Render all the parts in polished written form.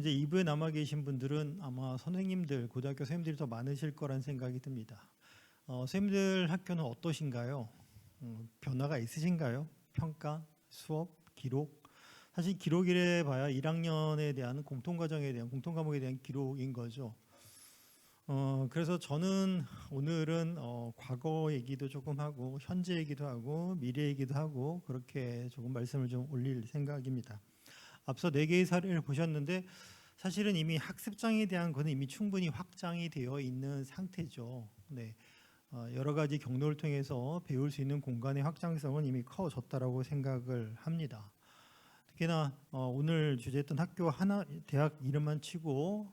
이제 2부에 남아 계신 분들은 아마 선생님들, 고등학교 선생님들이 더 많으실 거란 생각이 듭니다. 선생님들 학교는 어떠신가요? 변화가 있으신가요? 평가, 수업, 기록? 사실 기록이래 봐야 1학년에 대한 공통과정에 대한 공통과목에 대한 기록인 거죠. 그래서 저는 오늘은 과거 얘기도 조금 하고 현재 얘기도 하고 미래 얘기도 하고 그렇게 조금 말씀을 좀 올릴 생각입니다. 앞서 4개의 사례를 보셨는데 사실은 이미 학습장에 대한 것은 이미 충분히 확장이 되어 있는 상태죠. 네. 여러 가지 경로를 통해서 배울 수 있는 공간의 확장성은 이미 커졌다라고 생각을 합니다. 특히나 오늘 주제했던 학교 하나 대학 이름만 치고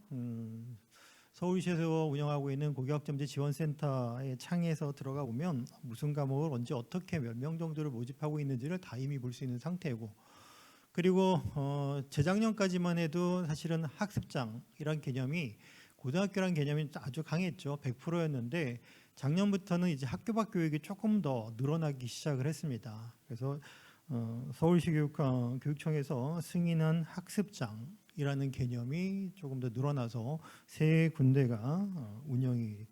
서울시에서 운영하고 있는 고교학점제 지원센터의 창에서 들어가 보면 무슨 과목을 언제 어떻게 몇 명 정도를 모집하고 있는지를 다 이미 볼 수 있는 상태고, 그리고 재작년까지만 해도 사실은 학습장이란 개념이 고등학교란 개념이 아주 강했죠. 100%였는데 작년부터는 이제 학교 밖 교육이 조금 더 늘어나기 시작을 했습니다. 그래서 서울시 교육청에서 승인한 학습장이라는 개념이 조금 더 늘어나서 세 군데가 운영이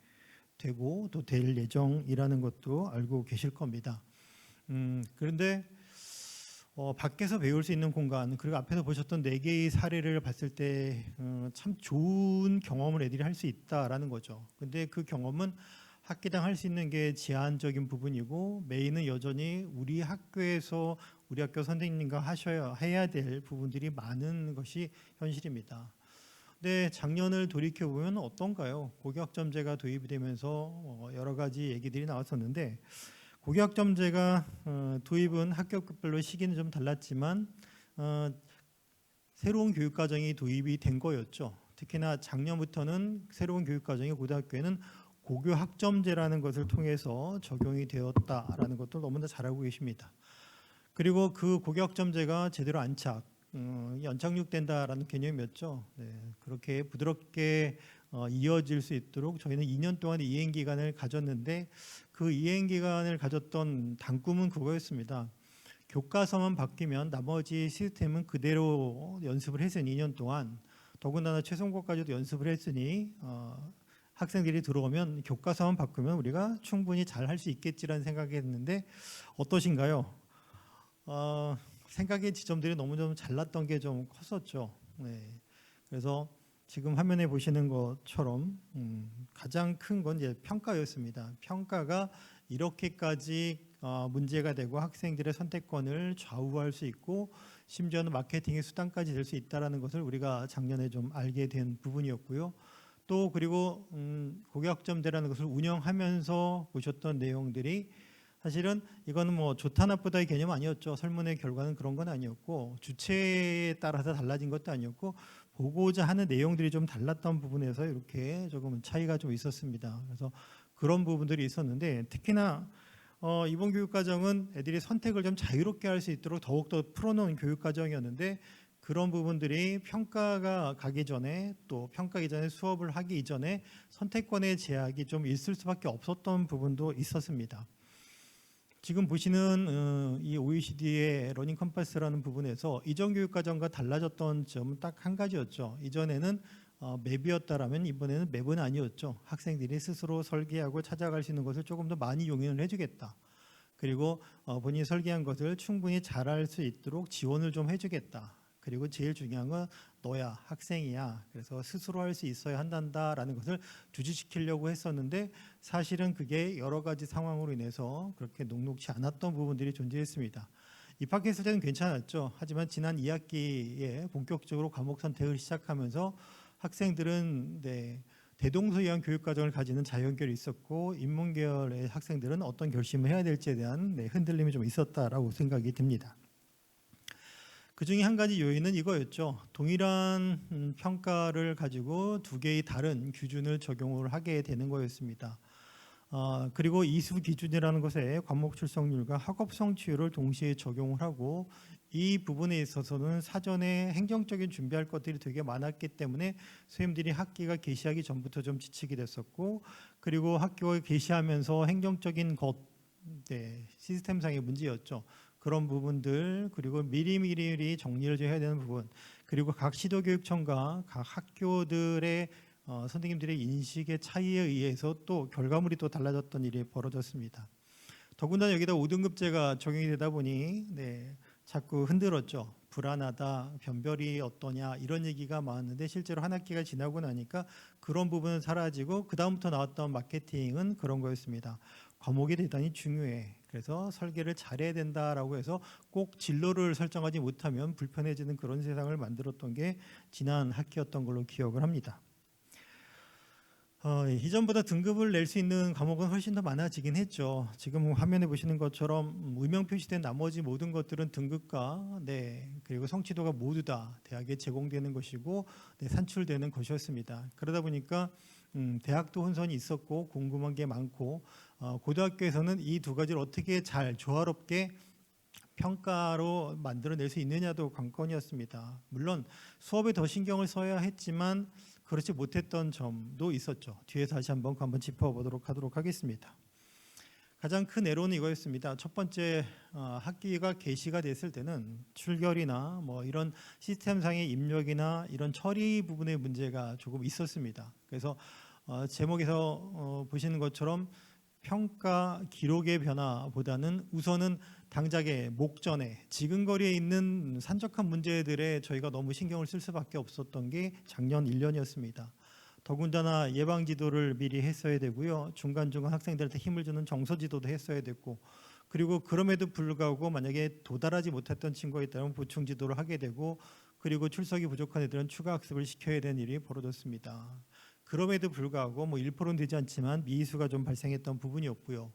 되고 또 될 예정이라는 것도 알고 계실 겁니다. 그런데 밖에서 배울 수 있는 공간, 그리고 앞에서 보셨던 4개의 사례를 봤을 때 참 좋은 경험을 애들이 할 수 있다라는 거죠. 근데 그 경험은 학기당 할 수 있는 게 제한적인 부분이고 메인은 여전히 우리 학교에서 우리 학교 선생님과 해야 될 부분들이 많은 것이 현실입니다. 근데 작년을 돌이켜보면 어떤가요? 고교학점제가 도입이 되면서 여러 가지 얘기들이 나왔었는데, 고교학점제가 도입은 학교별로 시기는 좀 달랐지만 새로운 교육과정이 도입이 된 거였죠. 특히나 작년부터는 새로운 교육과정이 고등학교에는 고교학점제라는 것을 통해서 적용이 되었다라는 것도 너무나 잘 알고 계십니다. 그리고 그 고교학점제가 제대로 연착륙된다라는 개념이었죠. 네, 그렇게 부드럽게 이어질 수 있도록 저희는 2년 동안 이행 기간을 가졌는데, 그 이행 기간을 가졌던 단꿈은 그거였습니다. 교과서만 바뀌면 나머지 시스템은 그대로 연습을 했으니 2년 동안, 더군다나 최종고까지도 연습을 했으니 학생들이 들어오면 교과서만 바꾸면 우리가 충분히 잘 할 수 있겠지라는 생각이 했는데 어떠신가요? 생각의 지점들이 너무 좀 잘났던 게 좀 컸었죠. 네. 그래서 지금 화면에 보시는 것처럼 가장 큰 건 이제 평가였습니다. 평가가 이렇게까지 문제가 되고 학생들의 선택권을 좌우할 수 있고 심지어는 마케팅의 수단까지 될 수 있다는 것을 우리가 작년에 좀 알게 된 부분이었고요. 또 그리고 고교학점제라는 것을 운영하면서 보셨던 내용들이 사실은 이거는 뭐 좋다 나쁘다의 개념 아니었죠. 설문의 결과는 그런 건 아니었고 주체에 따라서 달라진 것도 아니었고 보고자 하는 내용들이 좀 달랐던 부분에서 이렇게 조금 차이가 좀 있었습니다. 그래서 그런 부분들이 있었는데, 특히나 이번 교육과정은 애들이 선택을 좀 자유롭게 할 수 있도록 더욱더 풀어놓은 교육과정이었는데, 그런 부분들이 평가가 가기 전에 또 평가기 전에 수업을 하기 이전에 선택권의 제약이 좀 있을 수밖에 없었던 부분도 있었습니다. 지금 보시는 이 OECD의 러닝 컴파스라는 부분에서 이전 교육과정과 달라졌던 점은 딱 한 가지였죠. 이전에는 맵이었다라면 이번에는 맵은 아니었죠. 학생들이 스스로 설계하고 찾아갈 수 있는 것을 조금 더 많이 용인을 해주겠다. 그리고 본인이 설계한 것을 충분히 잘할 수 있도록 지원을 좀 해주겠다. 그리고 제일 중요한 건 너야, 학생이야. 그래서 스스로 할 수 있어야 한다라는 것을 주지시키려고 했었는데, 사실은 그게 여러 가지 상황으로 인해서 그렇게 녹록지 않았던 부분들이 존재했습니다. 입학했을 때는 괜찮았죠. 하지만 지난 2학기에 본격적으로 과목 선택을 시작하면서 학생들은 대동소이한 교육과정을 가지는 자연결이 있었고, 인문계열의 학생들은 어떤 결심을 해야 될지에 대한 흔들림이 좀 있었다라고 생각이 듭니다. 그 중에 한 가지 요인은 이거였죠. 동일한 평가를 가지고 2개의 다른 기준을 적용을 하게 되는 거였습니다. 그리고 이수 기준이라는 것에 과목 출석률과 학업 성취율을 동시에 적용을 하고, 이 부분에 있어서는 사전에 행정적인 준비할 것들이 되게 많았기 때문에 선생님들이 학기가 개시하기 전부터 좀 지치게 됐었고, 그리고 학교에 개시하면서 행정적인 것, 시스템상의 문제였죠. 그런 부분들, 그리고 미리미리 정리를 좀 해야 되는 부분, 그리고 각 시도교육청과 각 학교들의 선생님들의 인식의 차이에 의해서 또 결과물이 또 달라졌던 일이 벌어졌습니다. 더군다나 여기다 5등급제가 적용이 되다 보니 자꾸 흔들었죠. 불안하다, 변별이 어떠냐 이런 얘기가 많았는데 실제로 한 학기가 지나고 나니까 그런 부분은 사라지고 그 다음부터 나왔던 마케팅은 그런 거였습니다. 과목이 대단히 중요해. 그래서 설계를 잘해야 된다라고 해서 꼭 진로를 설정하지 못하면 불편해지는 그런 세상을 만들었던 게 지난 학기였던 걸로 기억을 합니다. 이전보다 등급을 낼 수 있는 과목은 훨씬 더 많아지긴 했죠. 지금 화면에 보시는 것처럼 의명 표시된 나머지 모든 것들은 등급과 그리고 성취도가 모두 다 대학에 제공되는 것이고 산출되는 것이었습니다. 그러다 보니까 대학도 혼선이 있었고 궁금한 게 많고 고등학교에서는 이 두 가지를 어떻게 잘 조화롭게 평가로 만들어낼 수 있느냐도 관건이었습니다. 물론 수업에 더 신경을 써야 했지만 그렇지 못했던 점도 있었죠. 뒤에서 다시 한번 짚어보도록 하겠습니다. 가장 큰 애로는 이거였습니다. 첫 번째, 학기가 개시가 됐을 때는 출결이나 뭐 이런 시스템상의 입력이나 이런 처리 부분의 문제가 조금 있었습니다. 그래서 제목에서 보시는 것처럼 평가 기록의 변화보다는 우선은 당장의 목전에 지근거리에 있는 산적한 문제들에 저희가 너무 신경을 쓸 수밖에 없었던 게 작년 1년이었습니다. 더군다나 예방지도를 미리 했어야 되고요. 중간중간 학생들한테 힘을 주는 정서지도도 했어야 됐고, 그리고 그럼에도 불구하고 만약에 도달하지 못했던 친구가 있다면 보충지도를 하게 되고, 그리고 출석이 부족한 애들은 추가 학습을 시켜야 되는 일이 벌어졌습니다. 그럼에도 불구하고 1%는 되지 않지만 미수가 좀 발생했던 부분이었고요.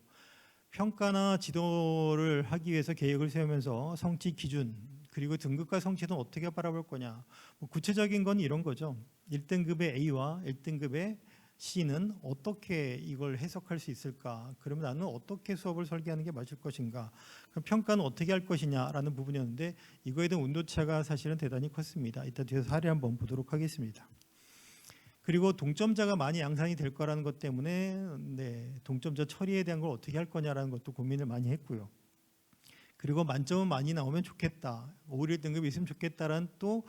평가나 지도를 하기 위해서 계획을 세우면서 성취 기준 그리고 등급과 성취는 어떻게 바라볼 거냐, 구체적인 건 이런 거죠. 1등급의 A와 1등급의 C는 어떻게 이걸 해석할 수 있을까? 그러면 나는 어떻게 수업을 설계하는 게 맞을 것인가? 그럼 평가는 어떻게 할 것이냐라는 부분이었는데 이거에 대한 온도차가 사실은 대단히 컸습니다. 이따 뒤에서 사례 한번 보도록 하겠습니다. 그리고 동점자가 많이 양산이 될 거라는 것 때문에 동점자 처리에 대한 걸 어떻게 할 거냐라는 것도 고민을 많이 했고요. 그리고 만점은 많이 나오면 좋겠다, 5, 1등급이 있으면 좋겠다라는 또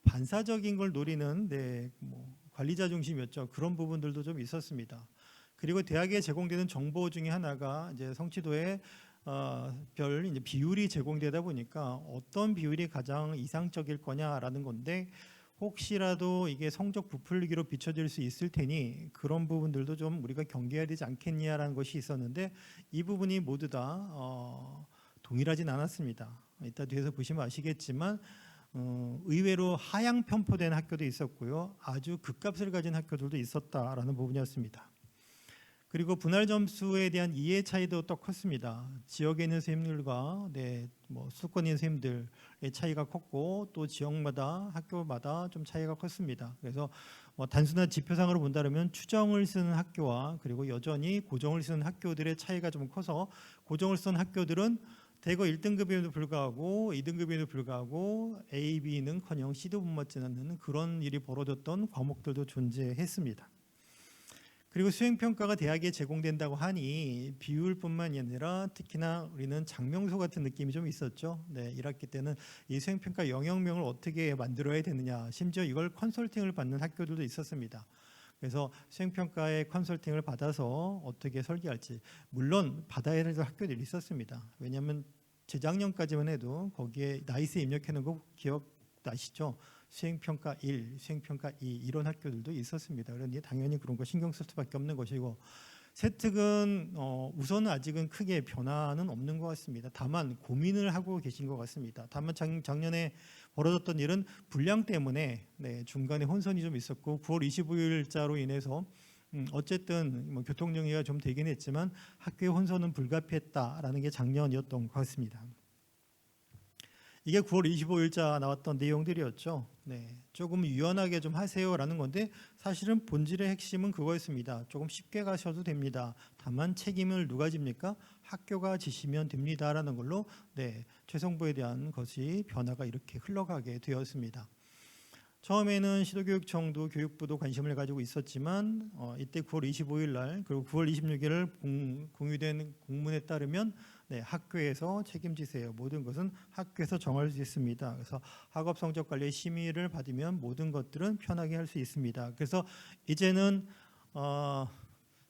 반사적인 걸 노리는 관리자 중심이었죠. 그런 부분들도 좀 있었습니다. 그리고 대학에 제공되는 정보 중에 하나가 이제 성취도의 별 이제 비율이 제공되다 보니까 어떤 비율이 가장 이상적일 거냐라는 건데, 혹시라도 이게 성적 부풀리기로 비춰질 수 있을 테니 그런 부분들도 좀 우리가 경계해야 되지 않겠냐라는 것이 있었는데, 이 부분이 모두 다 동일하진 않았습니다. 이따 뒤에서 보시면 아시겠지만 의외로 하향 편포된 학교도 있었고요, 아주 극값을 가진 학교들도 있었다라는 부분이었습니다. 그리고 분할 점수에 대한 이해 차이도 또 컸습니다. 지역에 있는 선생님들과 수도권에 있는 선생님들의 차이가 컸고, 또 지역마다 학교마다 좀 차이가 컸습니다. 그래서 단순한 지표상으로 본다면 추정을 쓰는 학교와 그리고 여전히 고정을 쓰는 학교들의 차이가 좀 커서, 고정을 쓰는 학교들은 대거 1등급에도 불구하고 2등급에도 불구하고 A, B는커녕 C도 못 맞지 않는 그런 일이 벌어졌던 과목들도 존재했습니다. 그리고 수행평가가 대학에 제공된다고 하니 비율뿐만이 아니라 특히나 우리는 장명소 같은 느낌이 좀 있었죠. 1학기 때는 이 수행평가 영역명을 어떻게 만들어야 되느냐, 심지어 이걸 컨설팅을 받는 학교들도 있었습니다. 그래서 수행평가의 컨설팅을 받아서 어떻게 설계할지, 물론 받아야 될 학교들이 있었습니다. 왜냐하면 재작년까지만 해도 거기에 나이스에 입력해놓은 거 기억나시죠? 수행평가 1, 수행평가 2 이런 학교들도 있었습니다. 그런데 당연히 그런 거 신경 쓸 수밖에 없는 것이고, 세특은 우선은 아직은 크게 변화는 없는 것 같습니다. 다만 고민을 하고 계신 것 같습니다. 다만 작년에 벌어졌던 일은 분량 때문에 중간에 혼선이 좀 있었고 9월 25일자로 인해서 어쨌든 교통정리가 좀 되긴 했지만 학교의 혼선은 불가피했다라는 게 작년이었던 것 같습니다. 이게 9월 25일자 나왔던 내용들이었죠. 조금 유연하게 좀 하세요라는 건데, 사실은 본질의 핵심은 그거였습니다. 조금 쉽게 가셔도 됩니다. 다만 책임을 누가 집니까? 학교가 지시면 됩니다라는 걸로 최성보에 대한 것이 변화가 이렇게 흘러가게 되었습니다. 처음에는 시도교육청도 교육부도 관심을 가지고 있었지만 이때 9월 25일 날 그리고 9월 26일 공유된 공문에 따르면 네, 학교에서 책임지세요. 모든 것은 학교에서 정할 수 있습니다. 그래서 학업 성적 관리의 심의를 받으면 모든 것들은 편하게 할 수 있습니다. 그래서 이제는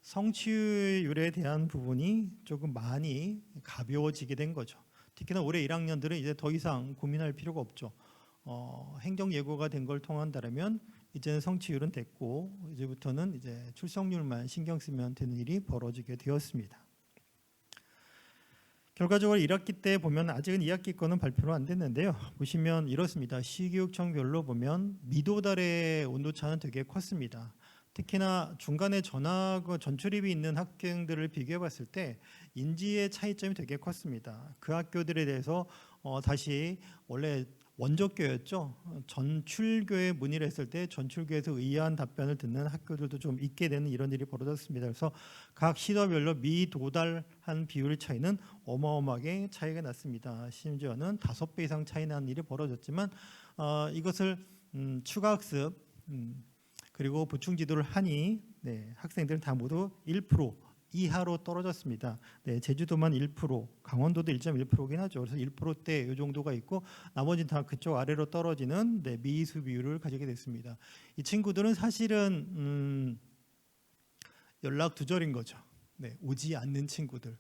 성취율에 대한 부분이 조금 많이 가벼워지게 된 거죠. 특히나 올해 1학년들은 이제 더 이상 고민할 필요가 없죠. 행정 예고가 된 걸 통한다면 이제는 성취율은 됐고 이제부터는 이제 출석률만 신경 쓰면 되는 일이 벌어지게 되었습니다. 결과적으로 1학기 때 보면 아직은 2학기 거는 발표가 안 됐는데요. 보시면 이렇습니다. 시교육청별로 보면 미도달의 온도차는 되게 컸습니다. 특히나 중간에 전출입이 있는 학생들을 비교해 봤을 때 인지의 차이점이 되게 컸습니다. 그 학교들에 대해서 다시 원래 원조교였죠. 전출교에 문의를 했을 때 전출교에서 의아한 답변을 듣는 학교들도 좀 있게 되는 이런 일이 벌어졌습니다. 그래서 각 시도별로 미도달한 비율 차이는 어마어마하게 차이가 났습니다. 심지어는 5배 이상 차이 나는 일이 벌어졌지만 이것을 추가 학습 그리고 보충 지도를 하니 학생들은 다 모두 1% 이하로 떨어졌습니다. 제주도만 1%, 강원도도 1.1%긴 하죠. 그래서 1%대 이 정도가 있고 나머지는 다 그쪽 아래로 떨어지는 미수 비율을 가지게 됐습니다. 이 친구들은 사실은 연락 두절인 거죠. 오지 않는 친구들.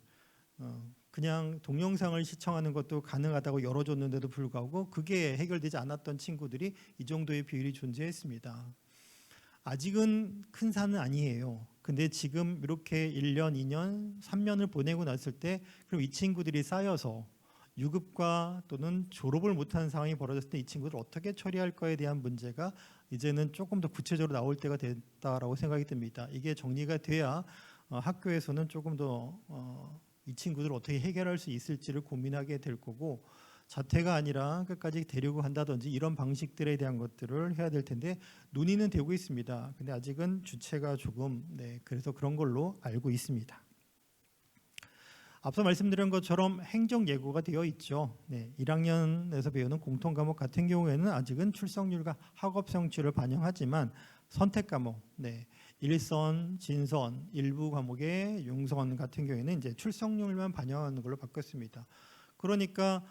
그냥 동영상을 시청하는 것도 가능하다고 열어줬는데도 불구하고 그게 해결되지 않았던 친구들이 이 정도의 비율이 존재했습니다. 아직은 큰 산은 아니에요. 근데 지금 이렇게 1년, 2년, 3년을 보내고 났을 때 그럼 이 친구들이 쌓여서 유급과 또는 졸업을 못하는 상황이 벌어졌을 때 이 친구들을 어떻게 처리할 거에 대한 문제가 이제는 조금 더 구체적으로 나올 때가 됐다라고 생각이 듭니다. 이게 정리가 돼야 학교에서는 조금 더 이 친구들을 어떻게 해결할 수 있을지를 고민하게 될 거고 자퇴가 아니라 끝까지 데리고 간다든지 이런 방식들에 대한 것들을 해야 될 텐데 논의는 되고 있습니다. 근데 아직은 주체가 조금 그래서 그런 걸로 알고 있습니다. 앞서 말씀드린 것처럼 행정 예고가 되어 있죠. 1학년에서 배우는 공통 과목 같은 경우에는 아직은 출석률과 학업 성취를 반영하지만 선택 과목, 일선, 진선, 일부 과목의 융선 같은 경우에는 이제 출석률만 반영하는 걸로 바꿨습니다. 그러니까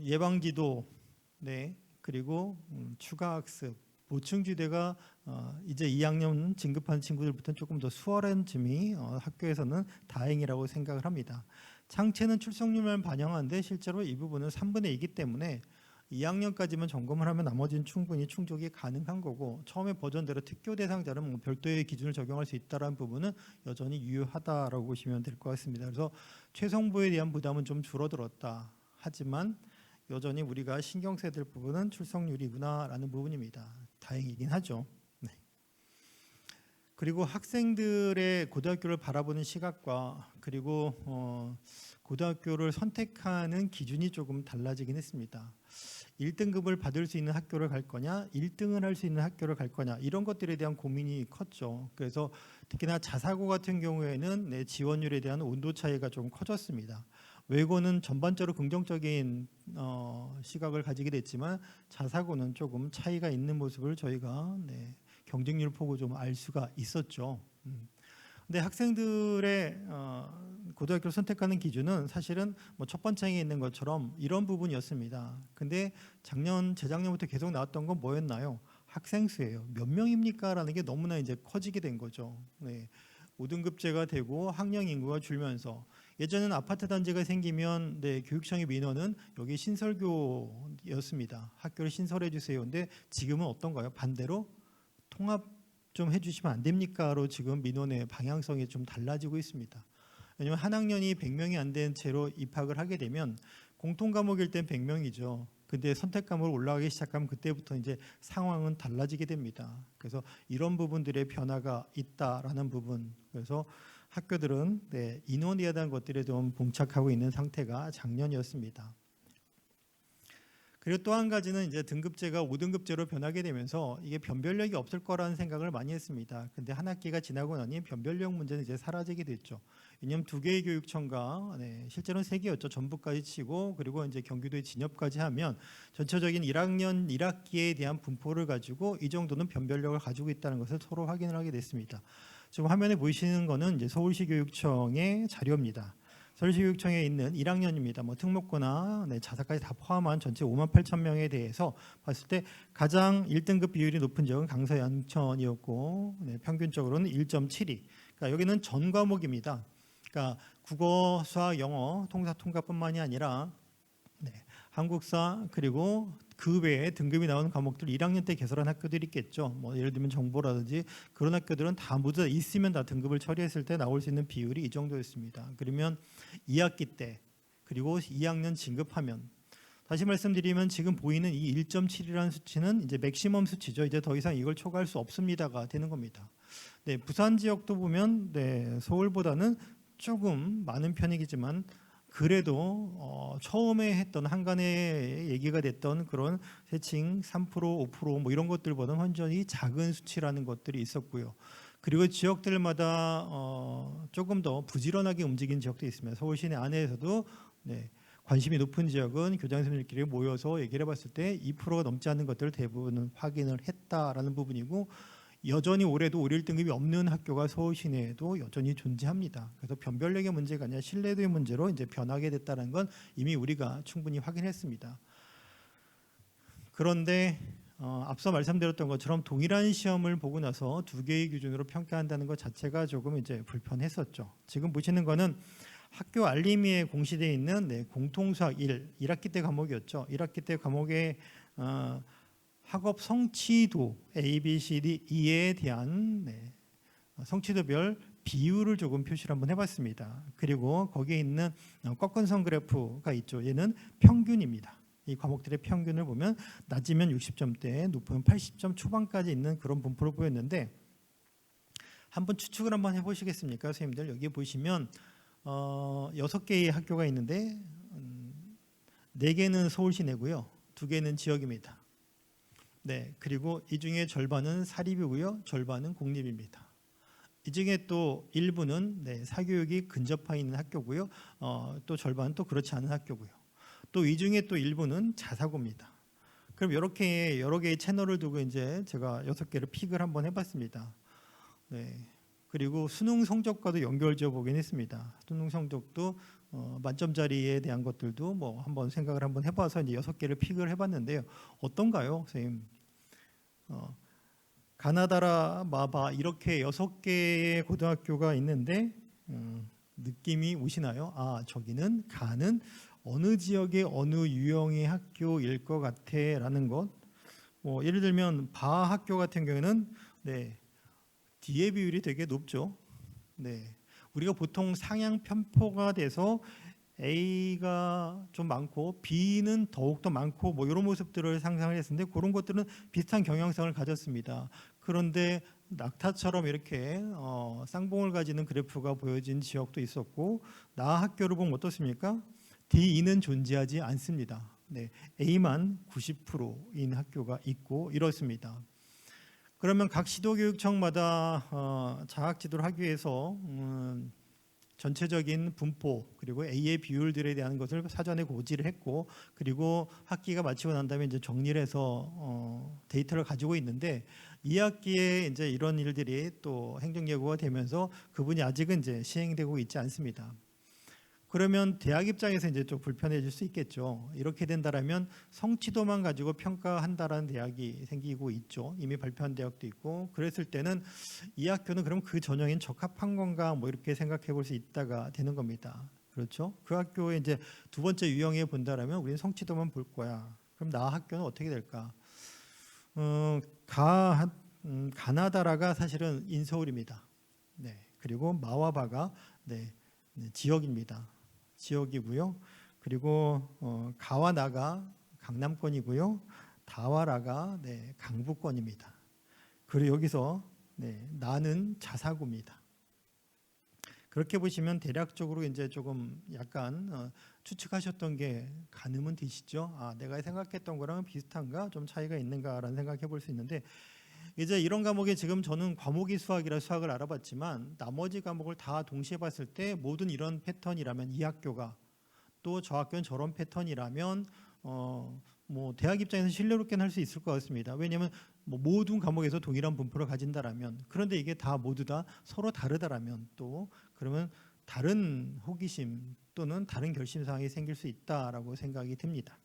예방지도, 그리고 추가 학습, 보충지대가 이제 2학년 진급한 친구들부터는 조금 더 수월한 점이 학교에서는 다행이라고 생각을 합니다. 창체는 출석률만 반영하는데 실제로 이 부분은 3분의 2이기 때문에 2학년까지만 점검을 하면 나머지는 충분히 충족이 가능한 거고 처음에 버전대로 특교 대상자는 별도의 기준을 적용할 수 있다는 부분은 여전히 유효하다라고 보시면 될 것 같습니다. 그래서 최성부에 대한 부담은 좀 줄어들었다. 하지만 여전히 우리가 신경 써야 될 부분은 출석률이구나라는 부분입니다. 다행이긴 하죠. 그리고 학생들의 고등학교를 바라보는 시각과 그리고 고등학교를 선택하는 기준이 조금 달라지긴 했습니다. 1등급을 받을 수 있는 학교를 갈 거냐 1등을 할 수 있는 학교를 갈 거냐 이런 것들에 대한 고민이 컸죠. 그래서 특히나 자사고 같은 경우에는 지원율에 대한 온도 차이가 좀 커졌습니다. 외고는 전반적으로 긍정적인 시각을 가지게 됐지만 자사고는 조금 차이가 있는 모습을 저희가 경쟁률 보고 좀 알 수가 있었죠. 근데 학생들의 고등학교를 선택하는 기준은 사실은 첫 번째 행에 있는 것처럼 이런 부분이었습니다. 근데 재작년부터 계속 나왔던 건 뭐였나요? 학생 수예요. 몇 명입니까? 라는 게 너무나 이제 커지게 된 거죠. 5등급제가 되고 학령 인구가 줄면서 예전에는 아파트 단지가 생기면 교육청의 민원은 여기 신설교였습니다. 학교를 신설해 주세요. 근데 지금은 어떤가요? 반대로 통합 좀 해주시면 안 됩니까로 지금 민원의 방향성이 좀 달라지고 있습니다. 왜냐하면 한 학년이 100명이 안 된 채로 입학을 하게 되면 공통 과목일 땐 100명이죠. 근데 선택 과목을 올라가기 시작하면 그때부터 이제 상황은 달라지게 됩니다. 그래서 이런 부분들의 변화가 있다라는 부분. 그래서 학교들은 인원에 대한 것들에 좀 봉착하고 있는 상태가 작년이었습니다. 그리고 또 한 가지는 이제 등급제가 5등급제로 변하게 되면서 이게 변별력이 없을 거라는 생각을 많이 했습니다. 근데 한 학기가 지나고 나니 변별력 문제는 이제 사라지게 됐죠. 왜냐하면 2개의 교육청과 실제로는 3개였죠. 전북까지 치고 그리고 이제 경기도의 진협까지 하면 전체적인 1학년 1학기에 대한 분포를 가지고 이 정도는 변별력을 가지고 있다는 것을 서로 확인을 하게 됐습니다. 지금 화면에 보이시는 거는 이제 서울시 교육청의 자료입니다. 서울시교육청에 있는 1학년입니다. 뭐 특목고나 자사까지 다 포함한 전체 58,000명에 대해서 봤을 때 가장 1등급 비율이 높은 지역은 강서 양천이었고 평균적으로는 1.72. 그러니까 여기는 전 과목입니다. 그러니까 국어, 수학, 영어, 통사, 통과뿐만이 아니라 한국사 그리고 그 외에 등급이 나오는 과목들 1학년 때 개설한 학교들이 있겠죠. 뭐 예를 들면 정보라든지 그런 학교들은 다 모두 다 있으면 다 등급을 처리했을 때 나올 수 있는 비율이 이 정도였습니다. 그러면 2학기 때 그리고 2학년 진급하면 다시 말씀드리면 지금 보이는 이 1.7이라는 수치는 이제 맥시멈 수치죠. 이제 더 이상 이걸 초과할 수 없습니다가 되는 겁니다. 부산 지역도 보면 서울보다는 조금 많은 편이겠지만 그래도 처음에 했던 한간에 얘기가 됐던 그런 세칭 3%, 5% 뭐 이런 것들보다는 완전히 작은 수치라는 것들이 있었고요. 그리고 지역들마다 조금 더 부지런하게 움직인 지역도 있습니다. 서울 시내 안에서도 관심이 높은 지역은 교장 선생님들끼리 모여서 얘기를 해봤을 때 2%가 넘지 않는 것들을 대부분 확인을 했다라는 부분이고 여전히 올해도 5, 1등급이 없는 학교가 서울 시내에도 여전히 존재합니다. 그래서 변별력의 문제가 아니라 신뢰도의 문제로 이제 변하게 됐다는 건 이미 우리가 충분히 확인했습니다. 그런데 앞서 말씀드렸던 것처럼 동일한 시험을 보고 나서 두 개의 기준으로 평가한다는 것 자체가 조금 이제 불편했었죠. 지금 보시는 거는 학교 알림이에 공시되어 있는 공통수학 1학기 때 과목이었죠. 1학기 때 과목의 학업 성취도 A, B, C, D, E에 대한 성취도별 비율을 조금 표시를 한번 해봤습니다. 그리고 거기에 있는 꺾은선 그래프가 있죠. 얘는 평균입니다. 이 과목들의 평균을 보면 낮으면 60점대, 높으면 80점 초반까지 있는 그런 분포를 보였는데 한번 추측을 한번 해보시겠습니까, 선생님들? 여기 보시면 6개의 학교가 있는데 4개는 서울 시내고요, 2개는 지역입니다. 그리고 이 중에 절반은 사립이고요, 절반은 공립입니다. 이 중에 또 일부는 사교육이 근접해 있는 학교고요, 또 절반은 또 그렇지 않은 학교고요. 또 이 중에 또 일부는 자사고입니다. 그럼 이렇게 여러 개의 채널을 두고 이제 제가 6개를 픽을 한번 해봤습니다. 그리고 수능 성적과도 연결지어 보긴 했습니다. 수능 성적도 만점짜리에 대한 것들도 뭐 한번 생각을 한번 해봐서 이제 6개를 픽을 해봤는데요. 어떤가요, 선생님? 가나다라, 마바 이렇게 6개의 고등학교가 있는데 느낌이 오시나요? 아, 저기는 가는 어느 지역의 어느 유형의 학교일 것 같아라는 것. 뭐 예를 들면 바 학교 같은 경우에는 D의 비율이 되게 높죠. 우리가 보통 상향 편포가 돼서 A가 좀 많고 B는 더욱더 많고 뭐 이런 모습들을 상상을 했는데 그런 것들은 비슷한 경향성을 가졌습니다. 그런데 낙타처럼 이렇게 쌍봉을 가지는 그래프가 보여진 지역도 있었고 나 학교를 보면 어떻습니까? D, E는 존재하지 않습니다. A만 90%인 학교가 있고 이렇습니다. 그러면 각 시도교육청마다 장학 지도를 하기 위해서 전체적인 분포 그리고 A의 비율들에 대한 것을 사전에 고지를 했고 그리고 학기가 마치고 난 다음에 이제 정리를 해서 데이터를 가지고 있는데 2학기에 이제 이런 일들이 또 행정 예고가 되면서 그분이 아직은 이제 시행되고 있지 않습니다. 그러면 대학 입장에서 이제 좀 불편해질 수 있겠죠. 이렇게 된다라면 성취도만 가지고 평가한다라는 대학이 생기고 있죠. 이미 발표한 대학도 있고 그랬을 때는 이 학교는 그럼 그 전형인 적합한 건가 뭐 이렇게 생각해 볼 수 있다가 되는 겁니다. 그렇죠? 그 학교에 이제 두 번째 유형에 본다라면 우리는 성취도만 볼 거야. 그럼 나 학교는 어떻게 될까? 가나다라가 사실은 인서울입니다. 그리고 마와바가 지역입니다. 지역이고요. 그리고 가와나가 강남권이고요. 다와라가 강북권입니다. 그리고 여기서 나는 자사고입니다. 그렇게 보시면 대략적으로 이제 조금 약간 추측하셨던 게 가늠은 되시죠? 아, 내가 생각했던 거랑 비슷한가? 좀 차이가 있는가라는 생각해 볼 수 있는데 이제 이런 과목에 지금 저는 과목이 수학이라 수학을 알아봤지만 나머지 과목을 다 동시에 봤을 때 모든 이런 패턴이라면 이 학교가 또 저 학교는 저런 패턴이라면 뭐 대학 입장에서 신뢰롭게 할 수 있을 것 같습니다. 왜냐하면 뭐 모든 과목에서 동일한 분포를 가진다라면 그런데 이게 다 모두 다 서로 다르다라면 또 그러면 다른 호기심 또는 다른 결심 사항이 생길 수 있다라고 생각이 듭니다.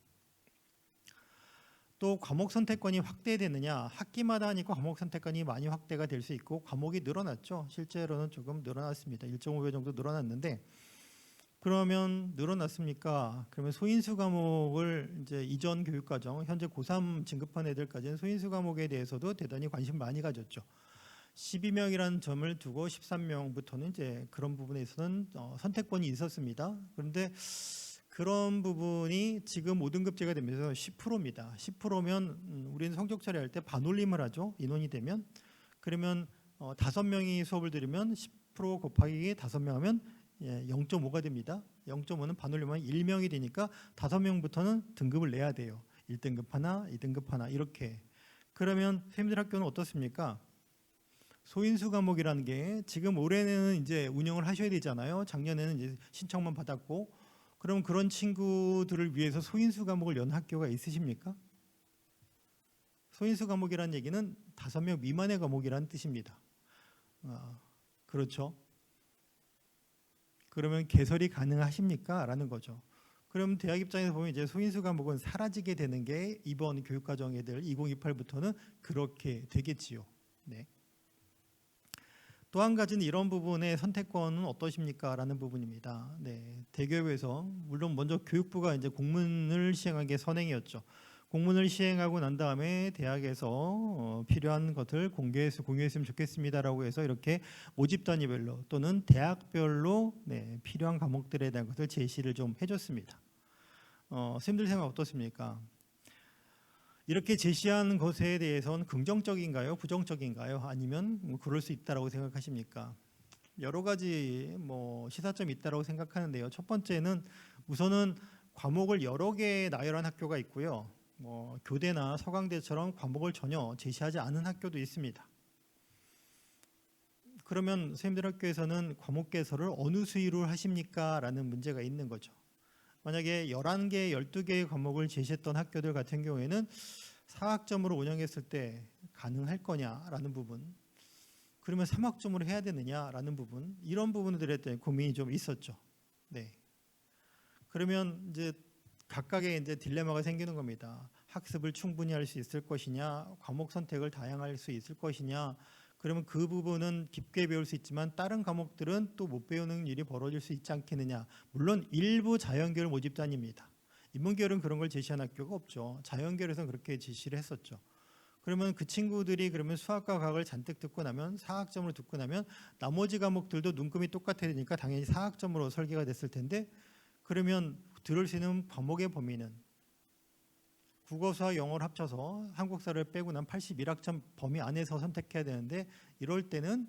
또 과목 선택권이 확대되느냐, 학기마다 하니까 과목 선택권이 많이 확대가 될 수 있고 과목이 늘어났죠. 실제로는 조금 늘어났습니다. 1.5배 정도 늘어났는데, 그러면 늘어났습니까? 그러면 소인수 과목을 이제 이전 교육과정, 현재 고3 진급한 애들까지는 소인수 과목에 대해서도 대단히 관심 많이 가졌죠. 12명이라는 점을 두고 13명부터는 이제 그런 부분에 있어서는 선택권이 있었습니다. 그런데 그런 부분이 지금 5등급제가 되면서 10%입니다. 10%면 우리는 성적 처리할 때 반올림을 하죠. 인원이 되면. 그러면 5명이 수업을 들으면 10% 곱하기 5명 하면 0.5가 됩니다. 0.5는 반올림하면 1명이 되니까 5명부터는 등급을 내야 돼요. 1등급 하나, 2등급 하나 이렇게. 그러면 선생님들 학교는 어떻습니까? 소인수 과목이라는 게 지금 올해는 이제 운영을 하셔야 되잖아요. 작년에는 이제 신청만 받았고, 그럼 그런 친구들을 위해서 소인수 과목을 연 학교가 있으십니까? 소인수 과목이라는 얘기는 5명 미만의 과목이라는 뜻입니다. 그렇죠. 그러면 개설이 가능하십니까? 라는 거죠. 그럼 대학 입장에서 보면 이제 소인수 과목은 사라지게 되는 게 이번 교육과정 애들 2028부터는 그렇게 되겠지요. 네. 또 한 가지는 이런 부분의 선택권은 어떠십니까? 라는 부분입니다. 네, 대교육에서 물론 먼저 교육부가 이제 공문을 시행한 게 선행이었죠. 공문을 시행하고 난 다음에 대학에서 필요한 것을 공유했으면 좋겠습니다라고 해서 이렇게 모집 단위별로 또는 대학별로 필요한 과목들에 대한 것을 제시를 좀 해줬습니다. 선생님들 생각 어떻습니까? 이렇게 제시한 것에 대해서는 긍정적인가요? 부정적인가요? 아니면 그럴 수 있다라고 생각하십니까? 여러 가지 시사점이 있다라고 생각하는데요. 첫 번째는 우선은 과목을 여러 개 나열한 학교가 있고요. 교대나 서강대처럼 과목을 전혀 제시하지 않은 학교도 있습니다. 그러면 선생님들 학교에서는 과목 개설을 어느 수위로 하십니까? 라는 문제가 있는 거죠. 만약에 11개, 12개의 과목을 제시했던 학교들 같은 경우에는 4학점으로 운영했을 때 가능할 거냐라는 부분, 그러면 3학점으로 해야 되느냐라는 부분, 이런 부분들에 대한 고민이 좀 있었죠. 네. 그러면 이제 각각의 이제 딜레마가 생기는 겁니다. 학습을 충분히 할 수 있을 것이냐, 과목 선택을 다양할 수 있을 것이냐. 그러면 그 부분은 깊게 배울 수 있지만 다른 과목들은 또 못 배우는 일이 벌어질 수 있지 않겠느냐. 물론 일부 자연계열 모집단입니다. 인문계열은 그런 걸 제시한 학교가 없죠. 자연계열에서는 그렇게 제시를 했었죠. 그러면 그 친구들이 그러면 수학과 과학을 잔뜩 듣고 나면 4학점으로 듣고 나면 나머지 과목들도 눈금이 똑같아야 되니까 당연히 4학점으로 설계가 됐을 텐데, 그러면 들을 수 있는 과목의 범위는 국어, 수학, 영어를 합쳐서 한국사를 빼고 난 81학점 범위 안에서 선택해야 되는데, 이럴 때는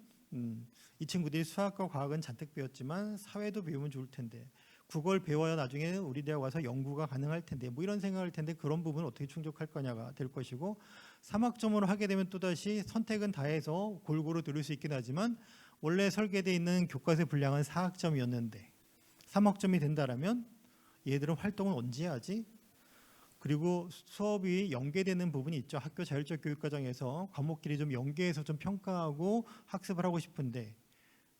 이 친구들이 수학과 과학은 잔뜩 배웠지만 사회도 배우면 좋을 텐데, 국어를 배워야 나중에 우리 대학 와서 연구가 가능할 텐데, 이런 생각할 텐데 그런 부분을 어떻게 충족할 거냐가 될 것이고, 3학점으로 하게 되면 또다시 선택은 다 해서 골고루 들을 수 있긴 하지만 원래 설계되어 있는 교과서 분량은 4학점이었는데 3학점이 된다라면 얘들은 활동을 언제 하지? 그리고 수업이 연계되는 부분이 있죠. 학교 자율적 교육과정에서 과목끼리 좀 연계해서 좀 평가하고 학습을 하고 싶은데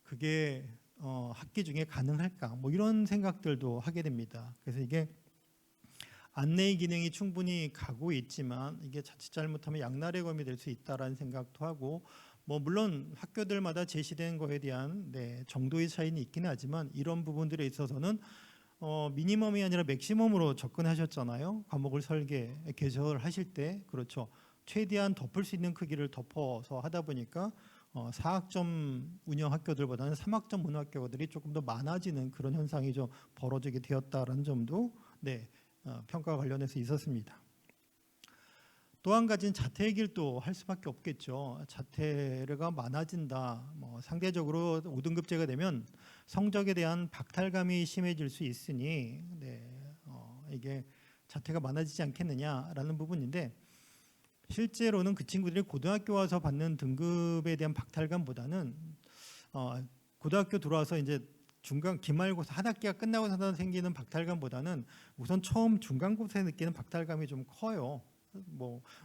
그게 학기 중에 가능할까? 이런 생각들도 하게 됩니다. 그래서 이게 안내의 기능이 충분히 가고 있지만 이게 자칫 잘못하면 양날의 검이 될 수 있다라는 생각도 하고, 물론 학교들마다 제시된 거에 대한 정도의 차이는 있긴 하지만 이런 부분들에 있어서는 미니멈이 아니라 맥시멈으로 접근하셨잖아요. 과목을 개설하실 때. 그렇죠. 최대한 덮을 수 있는 크기를 덮어서 하다 보니까 4학점 운영 학교들보다는 3학점 운영 학교들이 조금 더 많아지는 그런 현상이 좀 벌어지게 되었다라는 점도 평가 관련해서 있었습니다. 또 한 가지는 자퇴의 길도 할 수밖에 없겠죠. 자퇴가 많아진다. 상대적으로 5등급제가 되면 성적에 대한 박탈감이 심해질 수 있으니 이게 자퇴가 많아지지 않겠느냐라는 부분인데, 실제로는 그 친구들이 고등학교 와서 받는 등급에 대한 박탈감보다는 고등학교 들어와서 이제 기말고사 한 학기가 끝나고 나서 생기는 박탈감보다는 우선 처음 중간고사에 느끼는 박탈감이 좀 커요.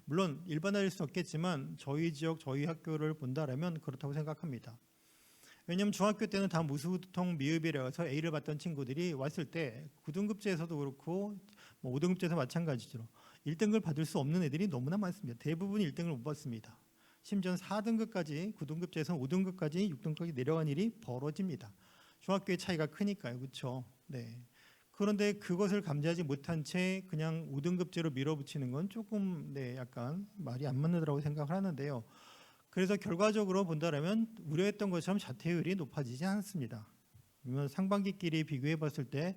물론 일반화일 수는 없겠지만 저희 지역 저희 학교를 본다라면 그렇다고 생각합니다. 왜냐하면 중학교 때는 다 무수통 미흡이라서 A를 받던 친구들이 왔을 때 9등급제에서도 그렇고 뭐 5등급제에서 마찬가지로 1등급을 받을 수 없는 애들이 너무나 많습니다. 대부분 1등을 못 받습니다. 심지어 4등급까지 9등급제에서 5등급까지 6등급까지 내려간 일이 벌어집니다. 중학교의 차이가 크니까요. 그렇죠? 네. 그런데 그것을 감지하지 못한 채 그냥 5등급제로 밀어붙이는 건 조금 약간 말이 안 맞는다고 생각을 하는데요. 그래서 결과적으로 본다면 우려했던 것처럼 자퇴율이 높아지지 않습니다. 그러면 상반기끼리 비교해 봤을 때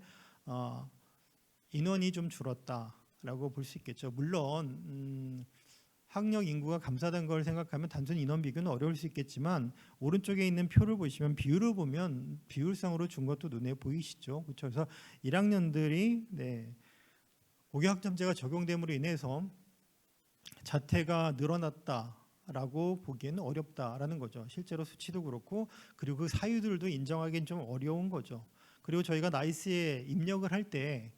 인원이 좀 줄었다라고 볼 수 있겠죠. 물론 학력 인구가 감소된 걸 생각하면 단순히 인원 비교는 어려울 수 있겠지만 오른쪽에 있는 표를 보시면 비율을 보면 비율상으로 준 것도 눈에 보이시죠. 그렇죠? 그래서 1학년들이 고교학점제가 적용됨으로 인해서 자퇴가 늘어났다라고 보기에는 어렵다라는 거죠. 실제로 수치도 그렇고 그리고 그 사유들도 인정하기는 좀 어려운 거죠. 그리고 저희가 나이스에 입력을 할 때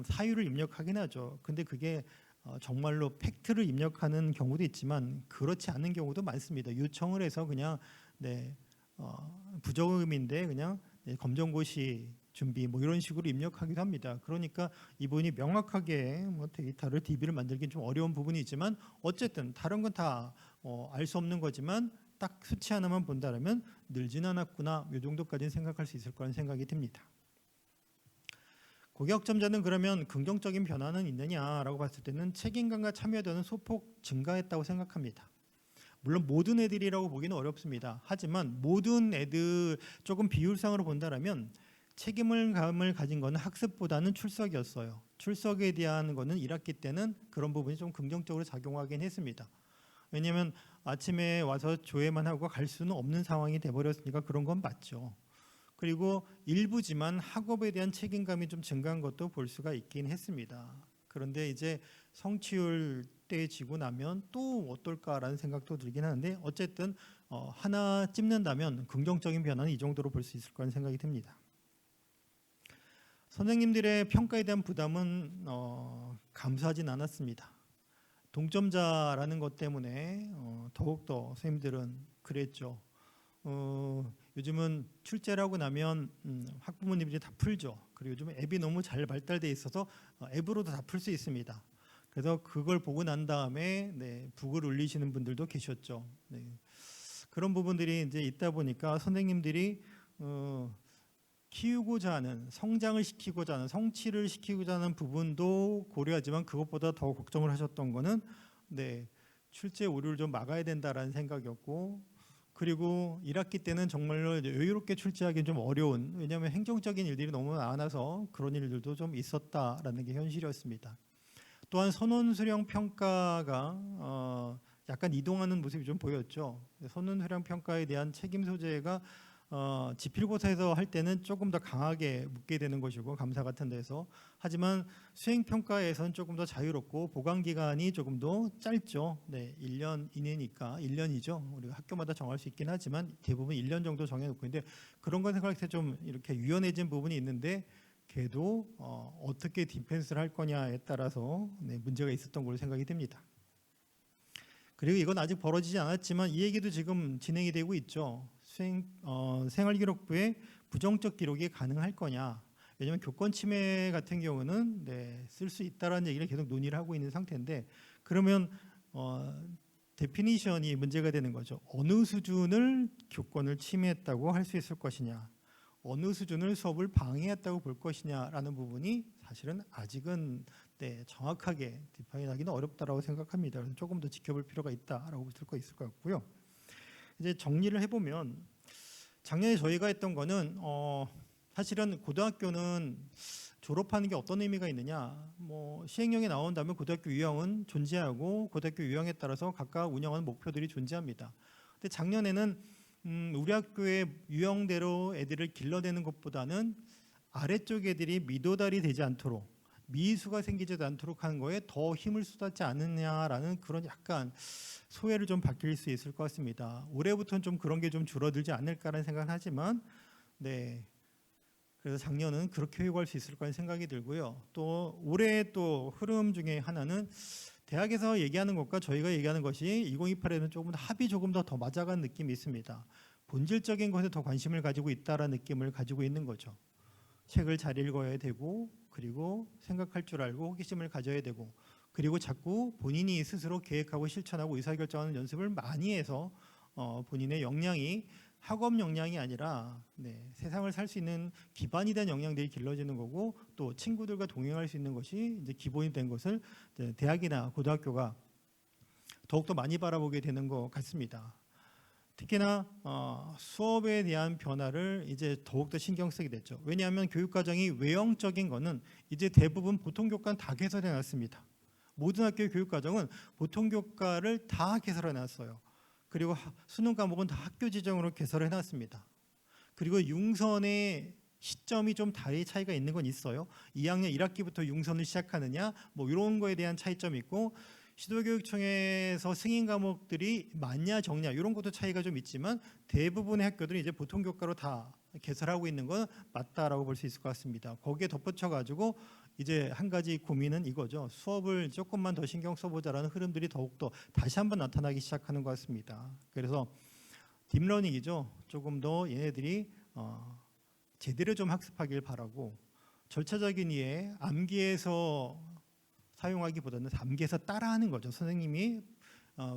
사유를 입력하긴 하죠. 근데 그게 정말로 팩트를 입력하는 경우도 있지만 그렇지 않은 경우도 많습니다. 요청을 해서 그냥 부적응인데 그냥 검정고시 준비 뭐 이런 식으로 입력하기도 합니다. 그러니까 이분이 명확하게 데이터를 DB를 만들기 좀 어려운 부분이지만 어쨌든 다른 건 다 알 수 없는 거지만 딱 수치 하나만 본다면 늘진 않았구나 이 정도까지는 생각할 수 있을 거라는 생각이 듭니다. 고교학점자는 그러면 긍정적인 변화는 있느냐라고 봤을 때는 책임감과 참여도는 소폭 증가했다고 생각합니다. 물론 모든 애들이라고 보기는 어렵습니다. 하지만 모든 애들 조금 비율상으로 본다면 책임감을 가진 것은 학습보다는 출석이었어요. 출석에 대한 거는 1학기 때는 그런 부분이 좀 긍정적으로 작용하긴 했습니다. 왜냐하면 아침에 와서 조회만 하고 갈 수는 없는 상황이 돼버렸으니까 그런 건 맞죠. 그리고 일부지만 학업에 대한 책임감이 좀 증가한 것도 볼 수가 있긴 했습니다. 그런데 이제 성취율 떼지고 나면 또 어떨까라는 생각도 들긴 하는데 어쨌든 하나 찝는다면 긍정적인 변화는 이 정도로 볼 수 있을 거라는 생각이 듭니다. 선생님들의 평가에 대한 부담은 감소하진 않았습니다. 동점자라는 것 때문에 더욱더 선생님들은 그랬죠. 요즘은 출제를 하고 나면 학부모님들이 다 풀죠. 그리고 요즘 앱이 너무 잘 발달돼 있어서 앱으로도 다 풀 수 있습니다. 그래서 그걸 보고 난 다음에 북을 올리시는 분들도 계셨죠. 그런 부분들이 이제 있다 보니까 선생님들이 키우고자 하는 성장을 시키고자 하는 성취를 시키고자 하는 부분도 고려하지만 그것보다 더 걱정을 하셨던 거는 출제 오류를 좀 막아야 된다라는 생각이었고 그리고 1학기 때는 정말로 여유롭게 출제하기는 좀 어려운 왜냐하면 행정적인 일들이 너무 많아서 그런 일들도 좀 있었다라는 게 현실이었습니다. 또한 선원 수령 평가가 약간 이동하는 모습이 좀 보였죠. 선원 수령 평가에 대한 책임 소재가 지필고사에서 할 때는 조금 더 강하게 묻게 되는 것이고 감사 같은 데서 하지만 수행평가에서는 조금 더 자유롭고 보강기간이 조금 더 짧죠. 1년 이내니까 1년이죠. 우리가 학교마다 정할 수 있긴 하지만 대부분 1년 정도 정해놓고 있는데 그런 거 생각할 때 좀 이렇게 유연해진 부분이 있는데 걔도 어떻게 디펜스를 할 거냐에 따라서 문제가 있었던 걸로 생각이 됩니다. 그리고 이건 아직 벌어지지 않았지만 이 얘기도 지금 진행이 되고 있죠. 생활기록부에 부정적 기록이 가능할 거냐. 왜냐하면 교권 침해 같은 경우는 쓸 수 있다라는 얘기를 계속 논의를 하고 있는 상태인데 그러면 데피니션이 문제가 되는 거죠. 어느 수준을 교권을 침해했다고 할 수 있을 것이냐. 어느 수준을 수업을 방해했다고 볼 것이냐라는 부분이 사실은 아직은 정확하게 디파인하기는 어렵다라고 생각합니다. 그래서 조금 더 지켜볼 필요가 있다라고 볼 수 있을 것 같고요. 이제 정리를 해보면 작년에 저희가 했던 거는 사실은 고등학교는 졸업하는 게 어떤 의미가 있느냐. 시행령에 나온다면 고등학교 유형은 존재하고 고등학교 유형에 따라서 각각 운영하는 목표들이 존재합니다. 근데 작년에는 우리 학교의 유형대로 애들을 길러내는 것보다는 아래쪽 애들이 미도달이 되지 않도록 미수가 생기지 않도록 하는 거에 더 힘을 쏟았지 않느냐라는 그런 약간 소회를 좀 받길 수 있을 것 같습니다. 올해부터는 좀 그런 게 좀 줄어들지 않을까라는 생각은 하지만 그래서 작년은 그렇게 효과할 수 있을 거라는 생각이 들고요. 또 올해 또 흐름 중에 하나는 대학에서 얘기하는 것과 저희가 얘기하는 것이 2028에는 조금 더 합이 조금 더 맞아간 느낌이 있습니다. 본질적인 것에 더 관심을 가지고 있다라는 느낌을 가지고 있는 거죠. 책을 잘 읽어야 되고, 그리고 생각할 줄 알고 호기심을 가져야 되고, 그리고 자꾸 본인이 스스로 계획하고 실천하고 의사결정하는 연습을 많이 해서 본인의 역량이 학업 역량이 아니라 세상을 살 수 있는 기반이 된 역량들이 길러지는 거고, 또 친구들과 동행할 수 있는 것이 이제 기본이 된 것을 이제 대학이나 고등학교가 더욱더 많이 바라보게 되는 것 같습니다. 특히나 수업에 대한 변화를 이제 더욱더 신경 쓰게 됐죠. 왜냐하면 교육과정이 외형적인 거는 이제 대부분 보통교과는 다 개설해 놨습니다. 모든 학교의 교육과정은 보통교과를 다 개설해 놨어요. 그리고 수능 과목은 다 학교 지정으로 개설해 놨습니다. 그리고 융선의 시점이 좀 다의 차이가 있는 건 있어요. 2학년 1학기부터 융선을 시작하느냐 뭐 이런 거에 대한 차이점이 있고, 시도교육청에서 승인 과목들이 많냐 적냐 이런 것도 차이가 좀 있지만, 대부분의 학교들이 이제 보통교과로 다 개설하고 있는 건 맞다라고 볼 수 있을 것 같습니다. 거기에 덧붙여 가지고 이제 한 가지 고민은 이거죠. 수업을 조금만 더 신경 써보자라는 흐름들이 더욱더 다시 한번 나타나기 시작하는 것 같습니다. 그래서 딥러닝이죠. 조금 더 얘네들이 제대로 좀 학습하길 바라고, 절차적인 이해, 암기해서 사용하기보다는 암기해서 따라하는 거죠. 선생님이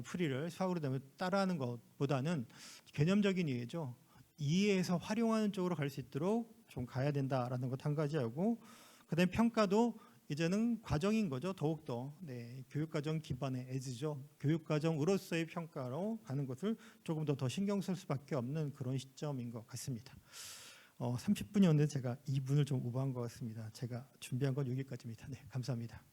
풀이를 수학으로 되면 따라하는 것보다는 개념적인 이해죠. 이해해서 활용하는 쪽으로 갈 수 있도록 좀 가야 된다라는 것 한 가지 하고, 그다음에 평가도 이제는 과정인 거죠. 더욱더 교육과정 기반의 에즈죠. 교육과정으로서의 평가로 가는 것을 조금 더 신경 쓸 수밖에 없는 그런 시점인 것 같습니다. 30분이었는데 제가 2분을 좀 오버한 것 같습니다. 제가 준비한 건 여기까지입니다. 네, 감사합니다.